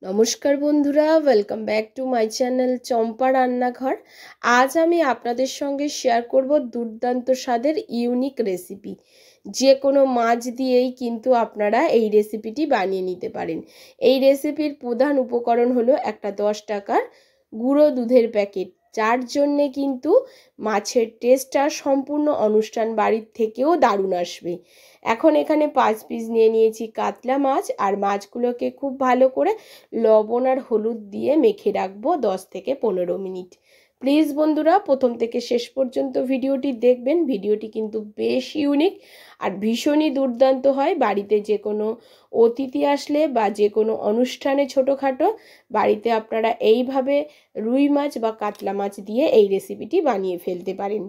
নমস্কার বন্ধুরা, welcome back to my channel Champa Rannaghar. আজ আমি আপনাদের সঙ্গে শেয়ার করব দুর্দান্ত স্বাদের ইউনিক রেসিপি। যে কোনো মাছ দিয়েই কিন্তু আপনারা এই রেসিপিটি বানিয়ে নিতে পারেন। এই রেসিপির প্রধান উপকরণ হলো একটা 10 টাকার গুঁড়ো দুধের প্যাকেট, যার জন্যে কিন্তু মাছের টেস্টটা সম্পূর্ণ অনুষ্ঠান বাড়ির থেকেও দারুণ আসবে। এখন এখানে 5 পিস নিয়ে নিয়েছি কাতলা মাছ, আর মাছগুলোকে খুব ভালো করে লবণ আর হলুদ দিয়ে মেখে রাখবো 10 থেকে 15 মিনিট। প্লিজ বন্ধুরা প্রথম থেকে শেষ পর্যন্ত ভিডিওটি দেখবেন। ভিডিওটি কিন্তু বেশ ইউনিক আর ভীষণই দুর্দান্ত হয়। বাড়িতে যে কোনো অতিথি আসলে বা যে কোনো অনুষ্ঠানে ছোটোখাটো বাড়িতে আপনারা এইভাবে রুই মাছ বা কাতলা মাছ দিয়ে এই রেসিপিটি বানিয়ে ফেলতে পারেন।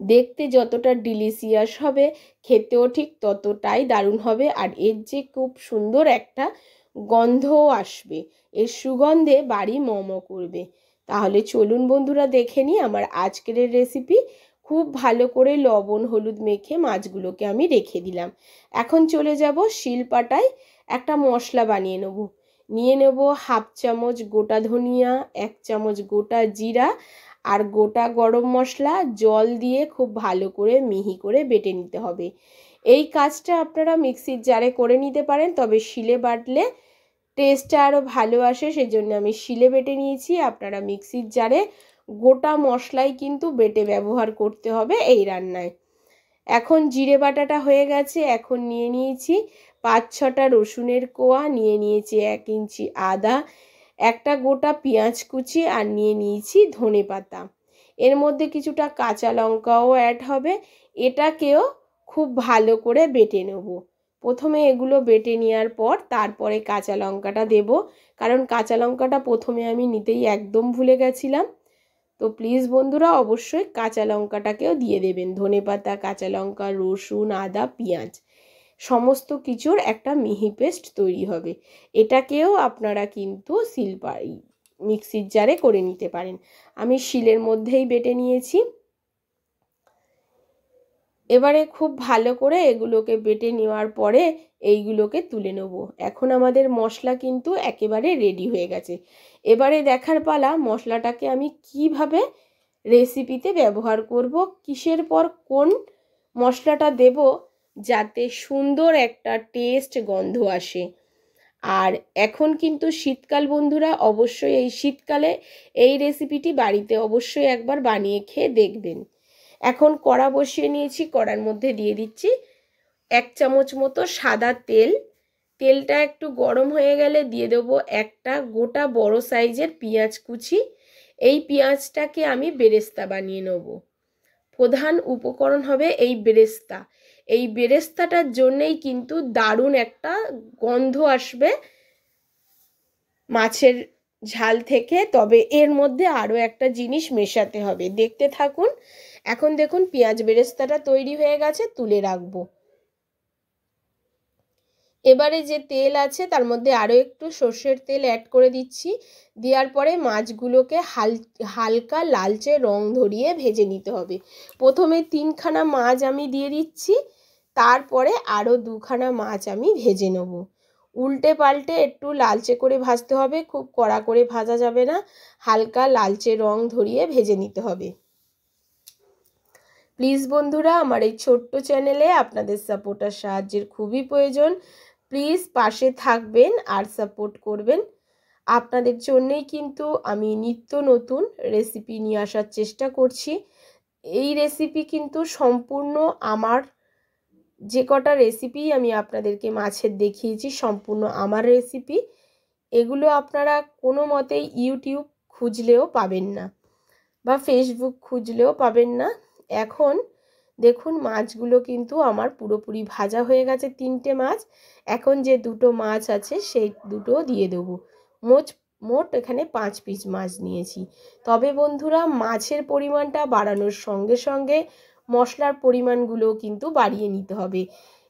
দেখতে যতটা ডিলিশিয়াস হবে, খেতেও ঠিক ততটাই দারুণ হবে। আর এর যে খুব সুন্দর একটা গন্ধও আসবে, এর সুগন্ধে বাড়ি মম করবে। তাহলে চলুন বন্ধুরা দেখে নিই আমার আজকের রেসিপি। খুব ভালো করে লবণ হলুদ মেখে মাছগুলোকে আমি রেখে দিলাম। এখন চলে যাব শিলপাটায় একটা মশলা বানিয়ে নেব। নিয়ে নেব হাফ চামচ গোটা ধনিয়া, 1 চামচ গোটা জিরা আর গোটা গরম মশলা। জল দিয়ে খুব ভালো করে মিহি করে বেটে নিতে হবে। এই কাজটা আপনারা মিক্সির জারে করে নিতে পারেন, তবে শিলে বাটলে টেস্টটা আরও ভালো আসে, সেজন্য আমি শিলে বেটে নিয়েছি। আপনারা মিক্সির জারে গোটা মশলাই কিন্তু বেটে ব্যবহার করতে হবে এই রান্নায়। এখন জিরে বাটাটা হয়ে গেছে। এখন নিয়ে নিয়েছি 5-6টা রসুনের কোয়া, নিয়ে নিয়েছি 1 ইঞ্চি আদা, একটা গোটা পেঁয়াজ কুচি, আর নিয়ে নিয়েছি ধনে পাতা। এর মধ্যে কিছুটা কাঁচা লঙ্কাও অ্যাড হবে। এটাকেও খুব ভালো করে বেটে নেব। প্রথমে এগুলো বেটে নেওয়ার পর তারপরে কাঁচা লঙ্কাটা দেব, কারণ কাঁচা লঙ্কাটা প্রথমে আমি নিতেই একদম ভুলে গেছিলাম। তো প্লিজ বন্ধুরা অবশ্যই কাঁচা লঙ্কাটাকেও দিয়ে দেবেন। ধনেপাতা, কাঁচা লঙ্কা, রসুন, আদা, পেঁয়াজ সমস্ত কিছুর একটা মিহি পেস্ট তৈরি হবে। এটাকেও আপনারা কিন্তু মিক্সির জারে করে নিতে পারেন। আমি শিলের মধ্যেই বেটে নিয়েছি। এবারে খুব ভালো করে এগুলোকে বেটে নেওয়ার পরে এইগুলোকে তুলে নেব। এখন আমাদের মশলা কিন্তু একেবারে রেডি হয়ে গেছে। এবারে দেখার পালা মশলাটাকে আমি কিভাবে রেসিপিতে ব্যবহার করব, কিসের পর কোন মশলাটা দেব যাতে সুন্দর একটা টেস্ট গন্ধ আসে। আর এখন কিন্তু শীতকাল বন্ধুরা, অবশ্যই এই শীতকালে এই রেসিপিটি বাড়িতে অবশ্যই একবার বানিয়ে খেয়ে দেখবেন। এখন কড়া বসিয়ে নিয়েছি। কড়ার মধ্যে দিয়ে দিচ্ছি 1 চামচ মতো সাদা তেল। তেলটা একটু গরম হয়ে গেলে দিয়ে দেবো একটা গোটা বড় সাইজের পেঁয়াজ কুচি। এই পেঁয়াজটাকে আমি বেরেস্তা বানিয়ে নেব। প্রধান উপকরণ হবে এই বেরেস্তা। এই বেরেস্তাটার জন্যেই কিন্তু দারুণ একটা গন্ধ আসবে মাছের ঝাল থেকে। তবে এর মধ্যে আরও একটা জিনিস মেশাতে হবে, দেখতে থাকুন। এখন দেখুন পেঁয়াজ বেরেস্তাটা তৈরি হয়ে গেছে, তুলে রাখবো। এবারে যে তেল আছে তার মধ্যে আরও একটু সর্ষের তেল অ্যাড করে দিচ্ছি। দেওয়ার পরে মাছগুলোকে হালকা লালচে রং ধরিয়ে ভেজে নিতে হবে। প্রথমে 3খানা মাছ আমি দিয়ে দিচ্ছি, তারপরে আরও 2খানা মাছ আমি ভেজে নেব। উল্টে পাল্টে একটু লালচে করে ভাজতে হবে, খুব কড়া করে ভাজা যাবে না। হালকা লালচে রং ধরিয়ে ভেজে নিতে হবে। প্লিজ বন্ধুরা আমার এই ছোট্ট চ্যানেলে আপনাদের সাপোর্ট আর সাহায্যের খুবই প্রয়োজন। প্লিজ পাশে থাকবেন আর সাপোর্ট করবেন। আপনাদের জন্যেই কিন্তু আমি নিত্য নতুন রেসিপি নিয়ে আসার চেষ্টা করছি। এই রেসিপি কিন্তু সম্পূর্ণ আমার, যে কটা রেসিপি আমি আপনাদেরকে মাছের দেখিয়েছি সম্পূর্ণ আমার রেসিপি। এগুলো আপনারা কোনো মতেই ইউটিউব খুঁজলেও পাবেন না বা ফেসবুক খুঁজলেও পাবেন না। এখন দেখুন মাছগুলো কিন্তু আমার পুরোপুরি ভাজা হয়ে গেছে, 3টে মাছ। এখন যে 2টো মাছ আছে সেই 2টো দিয়ে দেবো। মোট এখানে 5 পিস মাছ নিয়েছি। তবে বন্ধুরা মাছের পরিমাণটা বাড়ানোর সঙ্গে সঙ্গে মশলার পরিমাণগুলোও কিন্তু বাড়িয়ে নিতে হবে।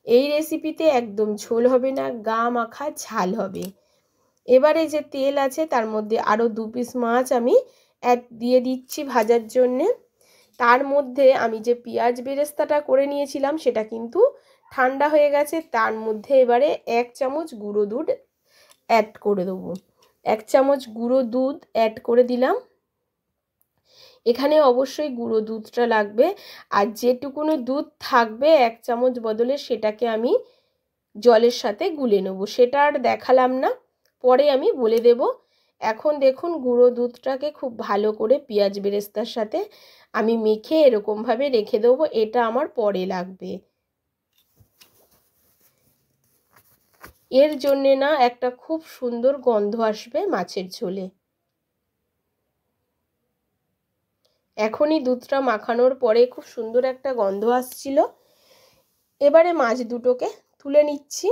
এই রেসিপিতে একদম ঝোল হবে না, গা মাখা ঝাল হবে। এবারে যে তেল আছে তার মধ্যে আরও 2 পিস মাছ আমি দিয়ে দিচ্ছি ভাজার জন্যে। তার মধ্যে আমি যে পেঁয়াজ বেরেস্তাটা করে নিয়েছিলাম সেটা কিন্তু ঠান্ডা হয়ে গেছে। তার মধ্যে এবারে 1 চামচ গুঁড়ো দুধ অ্যাড করে দেবো। 1 চামচ গুঁড়ো দুধ অ্যাড করে দিলাম। এখানে অবশ্যই গুঁড়ো দুধটা লাগবে, আর যেটুকুনো দুধ থাকবে 1 চামচ বদলে সেটাকে আমি জলের সাথে গুলে নেব। সেটা আর দেখালাম না, পরে আমি বলে দেব। এখন দেখুন গুঁড়ো দুধটাকে খুব ভালো করে পেঁয়াজ বেরেস্তার সাথে আমি মেখে এরকমভাবে রেখে দেবো। এটা আমার পরে লাগবে। এর জন্যে না একটা খুব সুন্দর গন্ধ আসবে মাছের ঝোলে। এখনই দুধটা মাখানোর পরে খুব সুন্দর একটা গন্ধ আসছিল। এবারে মাছ দুটোকে তুলে নিচ্ছি।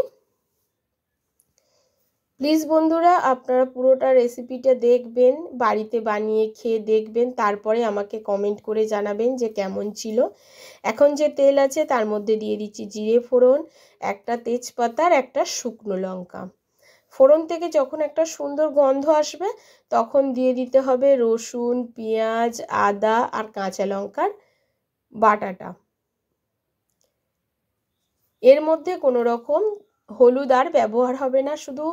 প্লিজ বন্ধুরা, আপনারা পুরোটা রেসিপিটা দেখবেন, বাড়িতে বানিয়ে খেয়ে দেখবেন, তারপরে আমাকে কমেন্ট করে জানাবেন যে কেমন ছিল। এখন যে তেল আছে তার মধ্যে দিয়ে দিচ্ছি জিরে ফোড়ন, একটা তেজপাতা আর একটা শুকনো লঙ্কা। ফোড়ন থেকে যখন একটা সুন্দর গন্ধ আসবে তখন দিয়ে দিতে হবে রসুন, পেঁয়াজ, আদা আর কাঁচা লঙ্কার বাটাটা। এর মধ্যে কোনো রকম হলুদ আর ব্যবহার হবে না, শুধু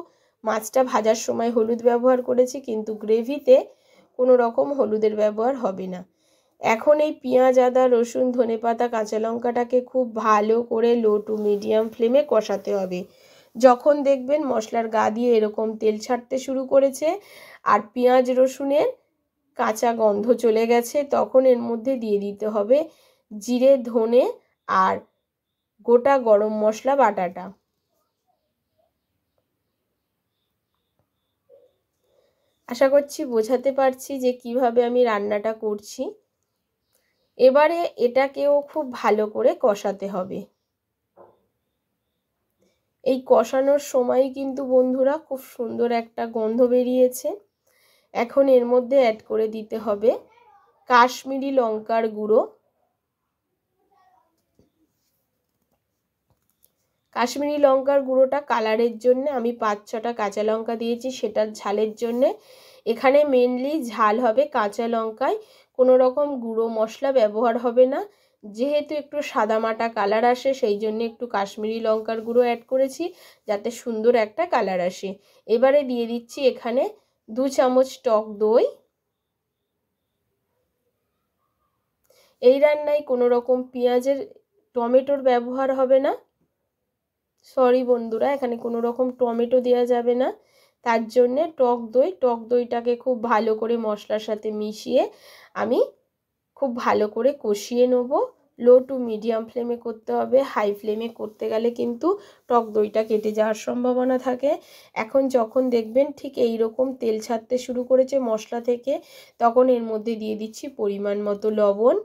মাছটা ভাজার সময় হলুদ ব্যবহার করেছি, কিন্তু গ্রেভিতে কোনো রকম হলুদের ব্যবহার হবে না। এখন এই পেঁয়াজ, আদা, রসুন, ধনেপাতা, কাঁচা লঙ্কাটাকে খুব ভালো করে লো টু মিডিয়াম ফ্লেমে কষাতে হবে। যখন দেখবেন মশলার গা দিয়ে এরকম তেল ছাড়তে শুরু করেছে আর পেঁয়াজ রসুনের কাঁচা গন্ধ চলে গেছে, তখন এর মধ্যে দিয়ে দিতে হবে জিরে, ধনে আর গোটা গরম মশলা বাটাটা। আশা করছি বোঝাতে পারছি যে কিভাবে আমি রান্নাটা করছি। এবারে এটাকেও খুব ভালো করে কষাতে হবে। এই কষানোর সময় কিন্তু বন্ধুরা খুব সুন্দর একটা গন্ধ বেরিয়েছে। এখন এর মধ্যে অ্যাড করে দিতে হবে কাশ্মীরি লঙ্কার গুঁড়ো। কাশ্মীরি লঙ্কার গুঁড়োটা কালারের জন্য আমি 5-6টা কাঁচা লঙ্কা দিয়েছি, সেটার ঝালের জন্য। এখানে মেনলি ঝাল হবে কাঁচা লঙ্কায়, কোনো রকম গুঁড়ো মশলা ব্যবহার হবে না। যেহেতু একটু সাদামাটা কালার আসে সেই জন্য একটু কাশ্মীরি লঙ্কার গুঁড়ো অ্যাড করেছি, যাতে সুন্দর একটা কালার আসে। এবারে দিয়ে দিচ্ছি এখানে 2 চামচ টক দই। এই রান্নায় কোনো রকম পেঁয়াজের, টমেটোর ব্যবহার হবে না। সরি বন্ধুরা, এখানে কোনো রকম টমেটো দেওয়া যাবে না। তার জন্যে টক দইটাকে খুব ভালো করে মশলার সাথে মিশিয়ে আমি খুব ভালো করে কষিয়ে নেব। লো টু মিডিয়াম ফ্লেমে করতে হবে, হাই ফ্লেমে করতে গেলে কিন্তু টক দইটা কেটে যাওয়ার সম্ভাবনা থাকে। এখন যখন দেখবেন ঠিক এই রকম তেল ছাড়তে শুরু করেছে মশলা থেকে, তখন এর মধ্যে দিয়ে দিচ্ছি পরিমাণ মতো লবণ।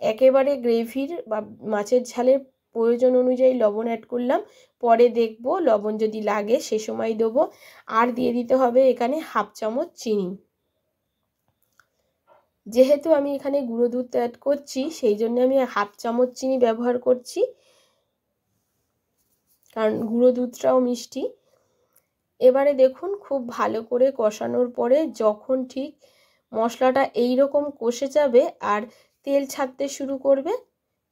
একেবারে গ্রেভির বা মাছের ঝালের প্রয়োজন অনুযায়ী লবণ অ্যাড করলাম, পরে দেখব লবণ যদি লাগে সে সময় দেবো। আর দিয়ে দিতে হবে এখানে 1/2 চামচ চিনি। যেহেতু আমি এখানে গুঁড়ো দুধ অ্যাড করছি সেই জন্য আমি 1/2 চামচ চিনি ব্যবহার করছি, কারণ গুঁড়ো দুধটাও মিষ্টি। এবারে দেখুন খুব ভালো করে কষানোর পরে যখন ঠিক মশলাটা এই রকম কষে যাবে আর তেল ছাড়তে শুরু করবে,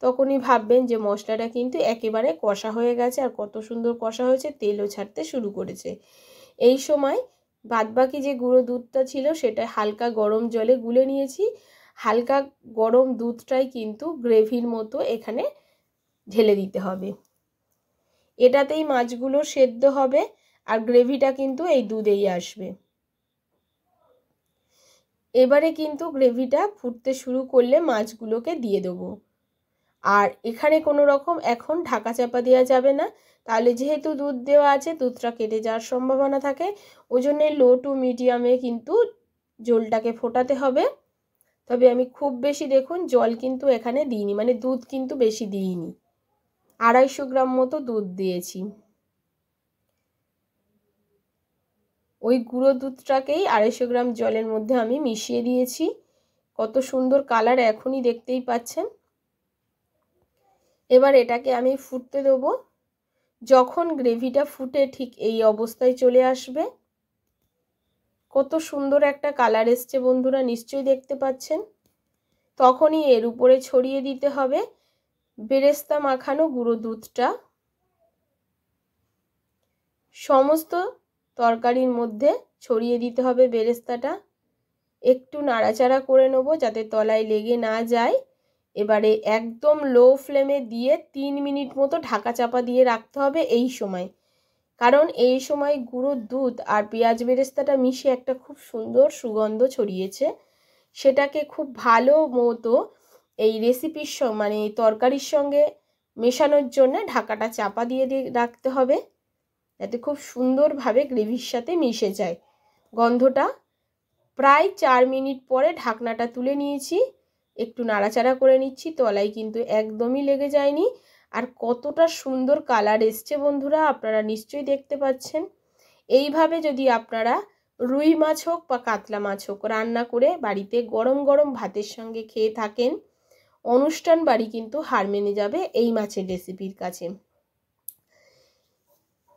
তখনই ভাববেন যে মশলাটা কিন্তু একেবারে কষা হয়ে গেছে, আর কত সুন্দর কষা হয়েছে, তেলও ছাড়তে শুরু করেছে। এই সময় বাদবাকি যে গুঁড়ো দুধটা ছিল সেটা হালকা গরম জলে গুলে নিয়েছি। হালকা গরম দুধটাই কিন্তু গ্রেভির মতো এখানে ঢেলে দিতে হবে। এটাতেই মাছগুলো সেদ্ধ হবে আর গ্রেভিটা কিন্তু এই দুধেই আসবে। এবারে কিন্তু গ্রেভিটা ফুটতে শুরু করলে মাছগুলোকে দিয়ে দেবো। আর এখানে কোনো রকম এখন ঢাকা চাপা দেওয়া যাবে না, তাহলে যেহেতু দুধ দেওয়া আছে দুধটা কেটে যাওয়ার সম্ভাবনা থাকে। ওই জন্যে লো টু মিডিয়ামে কিন্তু জলটাকে ফোটাতে হবে। তবে আমি খুব বেশি দেখুন জল কিন্তু এখানে দিইনি, মানে দুধ কিন্তু বেশি দিইনি, 250 গ্রাম মতো দুধ দিয়েছি। ওই গুঁড়ো দুধটাকেই 250 গ্রাম জলের মধ্যে আমি মিশিয়ে দিয়েছি। কত সুন্দর কালার এখনই দেখতেই পাচ্ছেন। এবার এটাকে আমি ফুটতে দেবো। যখন গ্রেভিটা ফুটে ঠিক এই অবস্থায় চলে আসবে, কত সুন্দর একটা কালার এসছে বন্ধুরা, নিশ্চয়ই দেখতে পাচ্ছেন, তখনই এর উপরে ছড়িয়ে দিতে হবে বেরেস্তা মাখানো গুঁড়ো দুধটা। সমস্ত তরকারির মধ্যে ছড়িয়ে দিতে হবে বেরেস্তাটা। একটু নাড়াচাড়া করে নেব যাতে তলায় লেগে না যায়। এবারে একদম লো ফ্লেমে দিয়ে 3 মিনিট মতো ঢাকা চাপা দিয়ে রাখতে হবে এই সময়, কারণ এই সময় গুঁড়ো দুধ আর পেঁয়াজ বেরেস্তাটা মিশে একটা খুব সুন্দর সুগন্ধ ছড়িয়েছে। সেটাকে খুব ভালো মতো এই রেসিপির মানে তরকারির সঙ্গে মেশানোর জন্য ঢাকাটা চাপা দিয়ে রাখতে হবে, যাতে খুব সুন্দরভাবে গ্রেভির সাথে মিশে যায় গন্ধটা। প্রায় 4 মিনিট পরে ঢাকনাটা তুলে নিয়েছি, একটু নাড়াচাড়া করে নিচ্ছি, তলায় কিন্তু একদমই লেগে যায়নি। আর কতটা সুন্দর কালার এসছে বন্ধুরা, আপনারা নিশ্চয়ই দেখতে পাচ্ছেন। এইভাবে যদি আপনারা রুই মাছ হোক বা কাতলা মাছ হোক রান্না করে বাড়িতে গরম গরম ভাতের সঙ্গে খেয়ে থাকেন, অনুষ্ঠান বাড়ি কিন্তু হার মেনে যাবে এই মাছের রেসিপির কাছে।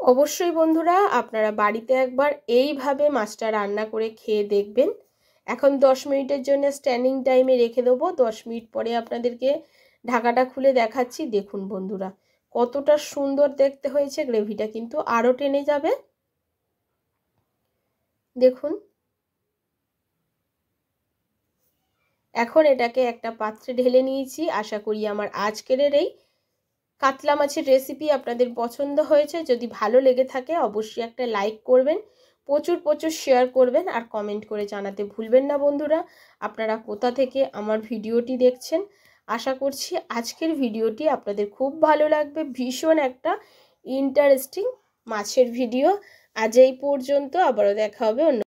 অবশ্যই বন্ধুরা আপনারা বাড়িতে একবার এইভাবে মাছটা রান্না করে খেয়ে দেখবেন। এখন 10 মিনিটের জন্য স্ট্যান্ডিং টাইমে রেখে দেবো। 10 মিনিট পরে আপনাদেরকে ঢাকাটা খুলে দেখাচ্ছি। দেখুন বন্ধুরা কতটা সুন্দর দেখতে হয়েছে, গ্রেভিটা কিন্তু আরও টেনে যাবে। দেখুন, এখন এটাকে একটা পাত্রে ঢেলে নিয়েছি। আশা করি আমার আজকের এই কাতলা মাছের রেসিপি আপনাদের পছন্দ হয়েছে। যদি ভালো লেগে থাকে অবশ্যই একটা লাইক করবেন, প্রচুর প্রচুর শেয়ার করবেন, আর কমেন্ট করে জানাতে ভুলবেন না বন্ধুরা আপনারা কোথা থেকে আমার ভিডিওটি দেখছেন। আশা করছি আজকের ভিডিওটি আপনাদের খুব ভালো লাগবে, ভীষণ একটা ইন্টারেস্টিং মাছের ভিডিও। আজ এই পর্যন্ত, আবারও দেখা হবে অন্য